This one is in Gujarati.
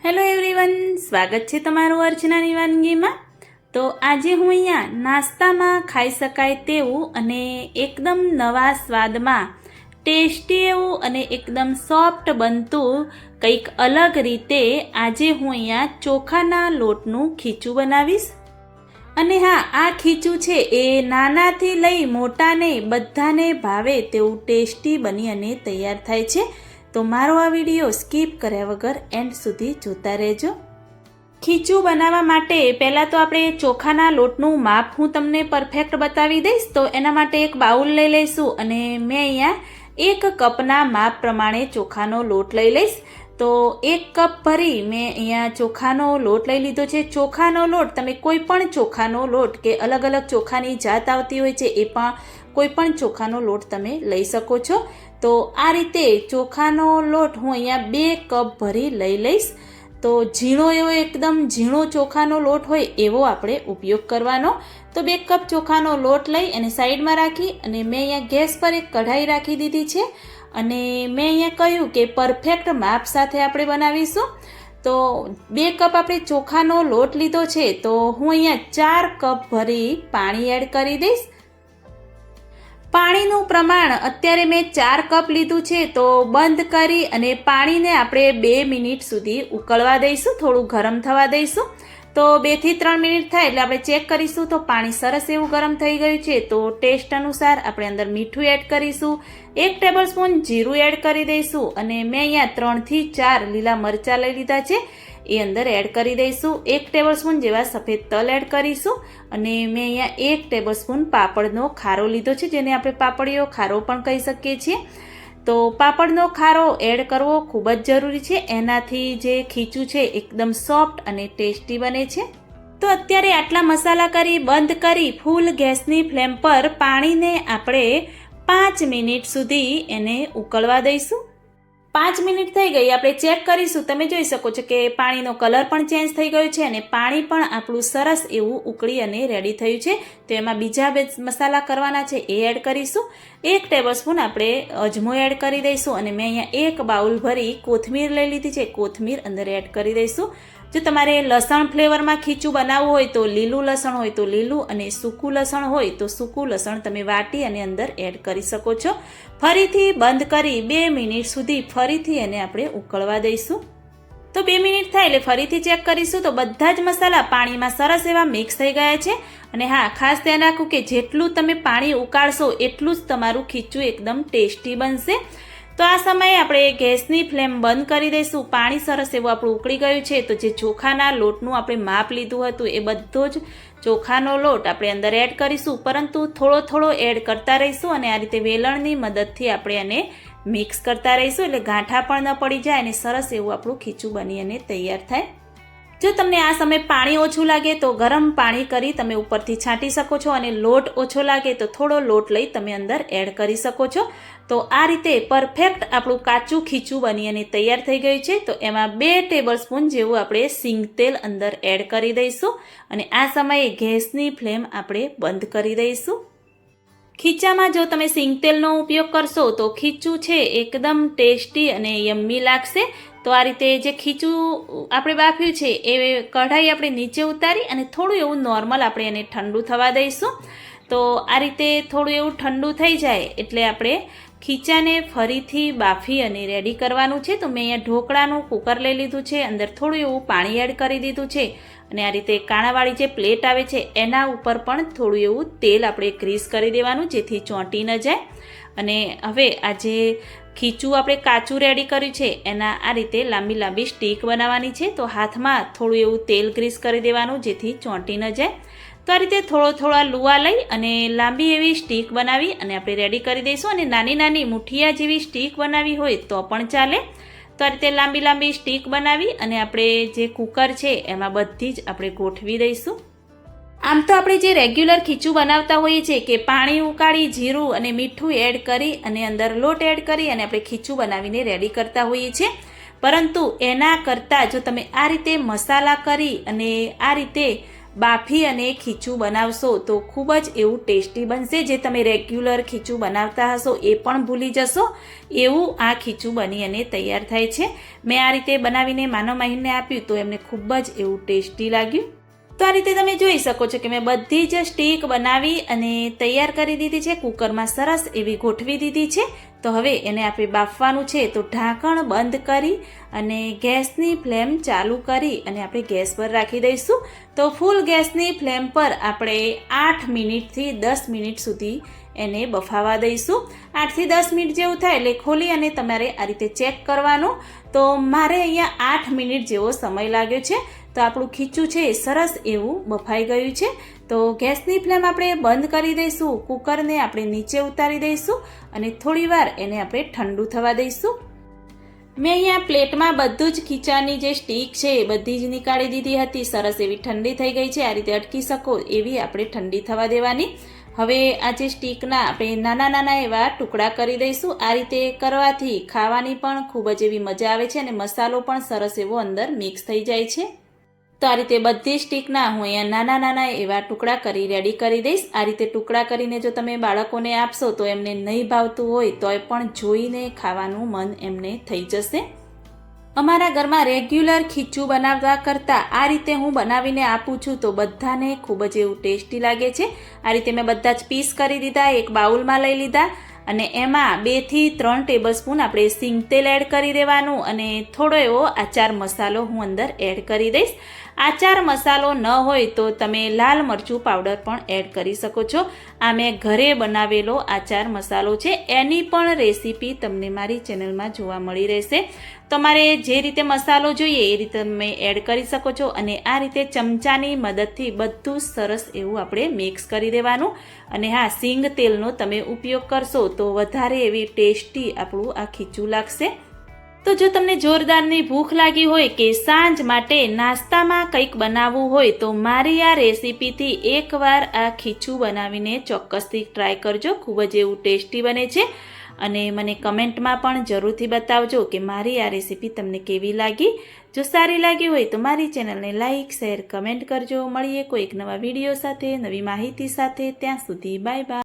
હેલો એવરીવન, સ્વાગત છે તમારું અર્ચનાની વાનગીમાં। તો આજે હું અહીંયા નાસ્તામાં ખાઈ શકાય તેવું અને એકદમ નવા સ્વાદમાં ટેસ્ટી એવું અને એકદમ સોફ્ટ બનતું કંઈક અલગ રીતે આજે હું અહીંયા ચોખાના લોટનું ખીચું બનાવીશ। અને હા, આ ખીચું છે એ નાનાથી લઈ મોટાને બધાને ભાવે તેવું ટેસ્ટી બની અને તૈયાર થાય છે। તો મારો આ વિડીયો સ્કીપ કર્યા વગર એન્ડ સુધી જોતા રહેજો। ખીચું બનાવવા માટે પહેલાં તો આપણે ચોખાના લોટનું માપ હું તમને પરફેક્ટ બતાવી દઈશ। તો એના માટે એક બાઉલ લઈ લઈશું અને મેં અહીંયા 1 કપના માપ પ્રમાણે ચોખાનો લોટ લઈ લઈશ। તો 1 કપ ભરી મેં અહીંયા ચોખાનો લોટ લઈ લીધો છે। ચોખાનો લોટ તમે કોઈ પણ ચોખાનો લોટ કે અલગ અલગ ચોખાની જાત આવતી હોય છે, એ પણ કોઈ પણ ચોખાનો લોટ તમે લઈ શકો છો। તો આ રીતે ચોખાનો લોટ હું અહીંયા 2 કપ ભરી લઈ લઈશ। તો ઝીણો એવો એકદમ ઝીણો ચોખાનો લોટ હોય એવો આપણે ઉપયોગ કરવાનો। તો 2 કપ ચોખાનો લોટ લઈ અને સાઈડમાં રાખી અને મેં અહીંયા ગેસ પર એક કઢાઈ રાખી દીધી છે અને મેં અહીંયા કહ્યું કે પરફેક્ટ માપ સાથે આપણે બનાવીશું। તો 2 કપ આપણે ચોખાનો લોટ લીધો છે, તો હું અહીંયા 4 કપ ભરી પાણી એડ કરી દઈશ। પાણીનું પ્રમાણ અત્યારે મેં 4 કપ લીધું છે। તો બંધ કરી અને પાણીને આપણે 2 મિનિટ સુધી ઉકળવા દઈશું, થોડું ગરમ થવા દઈશું। તો 2 થી 3 મિનિટ થાય એટલે આપણે ચેક કરીશું। તો પાણી સરસ એવું ગરમ થઈ ગયું છે। તો ટેસ્ટ અનુસાર આપણે અંદર મીઠું એડ કરીશું, 1 ટેબલસ્પૂન જીરું એડ કરી દઈશું અને મેં અહીંયા 3 થી 4 લીલા મરચાં લઈ લીધા છે, એ અંદર એડ કરી દઈશું। 1 ટેબલસ્પૂન જેવા સફેદ તલ એડ કરીશું અને મેં અહીંયા 1 ટેબલસ્પૂન પાપડનો ખારો લીધો છે, જેને આપણે પાપડીયો ખારો પણ કહી શકીએ છીએ। તો પાપડનો ખારો એડ કરવો ખૂબ જ જરૂરી છે, એનાથી જે ખીચું છે એકદમ સોફ્ટ અને ટેસ્ટી બને છે। તો અત્યારે આટલા મસાલા કરી બંધ કરી ફૂલ ગેસની ફ્લેમ પર પાણીને આપણે 5 મિનિટ સુધી એને ઉકળવા દઈશું। 5 મિનિટ થઈ ગઈ, આપણે ચેક કરીશું। તમે જોઈ શકો છો કે પાણીનો કલર પણ ચેન્જ થઈ ગયો છે અને પાણી પણ આપણું સરસ એવું ઉકળી અને રેડી થયું છે। તો એમાં બીજા 2 મસાલા કરવાના છે, એ એડ કરીશું। 1 ટેબલસ્પૂન આપણે અજમો એડ કરી દઈશું અને મેં અહીંયા 1 બાઉલ ભરી કોથમીર લઈ લીધી છે, કોથમીર અંદર એડ કરી દઈશું। જો તમારે લસણ ફ્લેવરમાં ખીચું બનાવવું હોય તો લીલું લસણ હોય તો લીલું અને સૂકું લસણ હોય તો સૂકું લસણ તમે વાટી અને અંદર એડ કરી શકો છો। ફરીથી બંધ કરી 2 મિનિટ સુધી ફરીથી એને આપણે ઉકળવા દઈશું। તો 2 મિનિટ થાય એટલે ફરીથી ચેક કરીશું। તો બધા જ મસાલા પાણીમાં સરસ એવા મિક્સ થઈ ગયા છે અને હા, ખાસ ધ્યાન રાખવું કે જેટલું તમે પાણી ઉકાળશો એટલું જ તમારું ખીચું એકદમ ટેસ્ટી બનશે। તો આ સમયે આપણે ગેસની ફ્લેમ બંધ કરી દઈશું। પાણી સરસ એવું આપણું ઉકળી ગયું છે। તો જે ચોખાના લોટનું આપણે માપ લીધું હતું એ બધો જ ચોખાનો લોટ આપણે અંદર એડ કરીશું, પરંતુ થોડો થોડો એડ કરતા રહીશું અને આ રીતે વેલણની મદદથી આપણે એને મિક્સ કરતા રહીશું, એટલે ગાંઠા પણ ન પડી જાય અને સરસ એવું આપણું ખીચું બની અને તૈયાર થાય। જો તમને આ સમયે પાણી ઓછું લાગે તો ગરમ પાણી કરી તમે ઉપરથી છાંટી શકો છો અને લોટ ઓછો લાગે તો થોડો લોટ લઈ તમે અંદર એડ કરી શકો છો। તો આ રીતે પરફેક્ટ આપણું કાચું ખીચું બની અને તૈયાર થઈ ગયું છે। તો એમાં 2 ટેબલસ્પૂન જેવું આપણે સિંગ તેલ અંદર એડ કરી દઈશું અને આ સમયે ગેસની ફ્લેમ આપણે બંધ કરી દઈશું। ખીચામાં જો તમે સિંગ તેલનો ઉપયોગ કરશો તો ખીચું છે એકદમ ટેસ્ટી અને યમ્મી લાગશે। તો આ રીતે જે ખીચું આપણે બાફ્યું છે એ કઢાઈ આપણે નીચે ઉતારી અને થોડું એવું નોર્મલ આપણે એને ઠંડુ થવા દઈશું। તો આ રીતે થોડું એવું ઠંડુ થઈ જાય એટલે આપણે ખીચાને ફરીથી બાફી અને રેડી કરવાનું છે। તો મેં અહીંયા ઢોકળાનું કુકર લઈ લીધું છે, અંદર થોડું એવું પાણી એડ કરી દીધું છે અને આ રીતે કાણાવાળી જે પ્લેટ આવે છે એના ઉપર પણ થોડું એવું તેલ આપણે ગ્રીસ કરી દેવાનું, જેથી ચોંટી ન જાય। અને હવે આ જે ખીચું આપણે કાચું રેડી કર્યું છે એના આ રીતે લાંબી લાંબી સ્ટીક બનાવવાની છે। તો હાથમાં થોડું એવું તેલ ગ્રીસ કરી દેવાનું, જેથી ચોંટી ન જાય। તો આ રીતે થોડા લુવા લઈ અને લાંબી એવી સ્ટીક બનાવી અને આપણે રેડી કરી દઈશું અને નાની નાની મુઠિયા જેવી સ્ટીક બનાવી હોય તો પણ ચાલે। તો આ રીતે લાંબી લાંબી સ્ટીક બનાવી અને આપણે જે કુકર છે એમાં બધી જ આપણે ગોઠવી દઈશું। આમ તો આપણે જે રેગ્યુલર ખીચું બનાવતા હોઈએ છીએ કે પાણી ઉકાળી જીરું અને મીઠું એડ કરી અને અંદર લોટ એડ કરી અને આપણે ખીચું બનાવીને રેડી કરતા હોઈએ છીએ, પરંતુ એના કરતાં જો તમે આ રીતે મસાલા કરી અને આ રીતે બાફી અને ખીચું બનાવશો તો ખૂબ જ એવું ટેસ્ટી બનશે. જે તમે રેગ્યુલર ખીચું બનાવતા હશો એ પણ ભૂલી જશો એવું આ ખીચું બની અને તૈયાર થાય છે. મેં આ રીતે બનાવીને માનવ માહીને આપ્યું તો એમને ખૂબ જ એવું ટેસ્ટી લાગ્યું. તો આ રીતે તમે જોઈ શકો છો કે મેં બધી જ સ્ટીક બનાવી અને તૈયાર કરી દીધી છે. કુકરમાં સરસ એવી ગોઠવી દીધી છે. તો હવે એને આપણે બાફવાનું છે. તો ઢાંકણ બંધ કરી અને ગેસની ફ્લેમ ચાલુ કરી અને આપણે ગેસ પર રાખી દઈશું. તો ફૂલ ગેસની ફ્લેમ પર આપણે 8 મિનિટથી 10 મિનિટ સુધી એને બફાવા દઈશું. 8 થી 10 મિનિટ જેવું થાય એટલે ખોલી અને તમારે આ રીતે ચેક કરવાનું. તો મારે અહીંયા 8 મિનિટ જેવો સમય લાગ્યો છે. તો આપણું ખીચું છે એ સરસ એવું બફાઈ ગયું છે. તો ગેસની ફ્લેમ આપણે બંધ કરી દઈશું. કુકરને આપણે નીચે ઉતારી દઈશું અને થોડીવાર એને આપણે ઠંડુ થવા દઈશું. મેં અહીંયા પ્લેટમાં બધું જ ખીચાની જે સ્ટીક છે એ બધી જ નીકાળી દીધી હતી. સરસ એવી ઠંડી થઈ ગઈ છે. આ રીતે અટકી શકો એવી આપણે ઠંડી થવા દેવાની. હવે આ જે સ્ટીકના આપણે નાના નાના એવા ટુકડા કરી દઈશું. આ રીતે કરવાથી ખાવાની પણ ખૂબ જ એવી મજા આવે છે અને મસાલો પણ સરસ એવો અંદર મિક્સ થઈ જાય છે. તો આ રીતે બધી સ્ટીકના હું અહીંયા નાના નાના એવા ટુકડા કરી રેડી કરી દઈશ. આ રીતે ટુકડા કરીને જો તમે બાળકોને આપશો તો એમને નહીં ભાવતું હોય તોય પણ જોઈને ખાવાનું મન એમને થઈ જશે. અમારા ઘરમાં રેગ્યુલર ખીચું બનાવવા કરતાં આ રીતે હું બનાવીને આપું છું તો બધાને ખૂબ જ એવું ટેસ્ટી લાગે છે. આ રીતે મેં બધા જ પીસ કરી દીધા. એક બાઉલમાં લઈ લીધા અને એમાં 2 થી 3 ટેબલસ્પૂન આપણે સિંગ તેલ એડ કરી દેવાનું અને થોડો એવો આચાર મસાલો હું અંદર એડ કરી દઈશ. આચાર મસાલો ન હોય તો તમે લાલ મરચું પાવડર પણ એડ કરી શકો છો. આ મેં ઘરે બનાવેલો આચાર મસાલો છે. એની પણ રેસીપી તમને મારી ચેનલમાં જોવા મળી રહેશે. તમારે જે રીતે મસાલો જોઈએ એ રીતે તમે એડ કરી શકો છો અને આ રીતે ચમચાની મદદથી બધું સરસ એવું આપણે મિક્સ કરી દેવાનું. અને હા, સિંગ તેલનો તમે ઉપયોગ કરશો તો વધારે એવી ટેસ્ટી આપણું આ ખીચું લાગશે. તો જો તમને જોરદારની ભૂખ લાગી હોય કે સાંજ માટે નાસ્તામાં કંઈક બનાવવું હોય તો મારી આ રેસીપીથી એકવાર આ ખીચું બનાવીને ચોક્કસથી ટ્રાય કરજો. ખૂબ જ એવું ટેસ્ટી બને છે અને મને કમેન્ટમાં પણ જરૂરથી બતાવજો કે મારી આ રેસીપી તમને કેવી લાગી. જો સારી લાગી હોય તો મારી ચેનલને લાઇક, શેર, કમેન્ટ કરજો. મળીએ કોઈક નવા વિડીયો સાથે, નવી માહિતી સાથે. ત્યાં સુધી બાય બાય.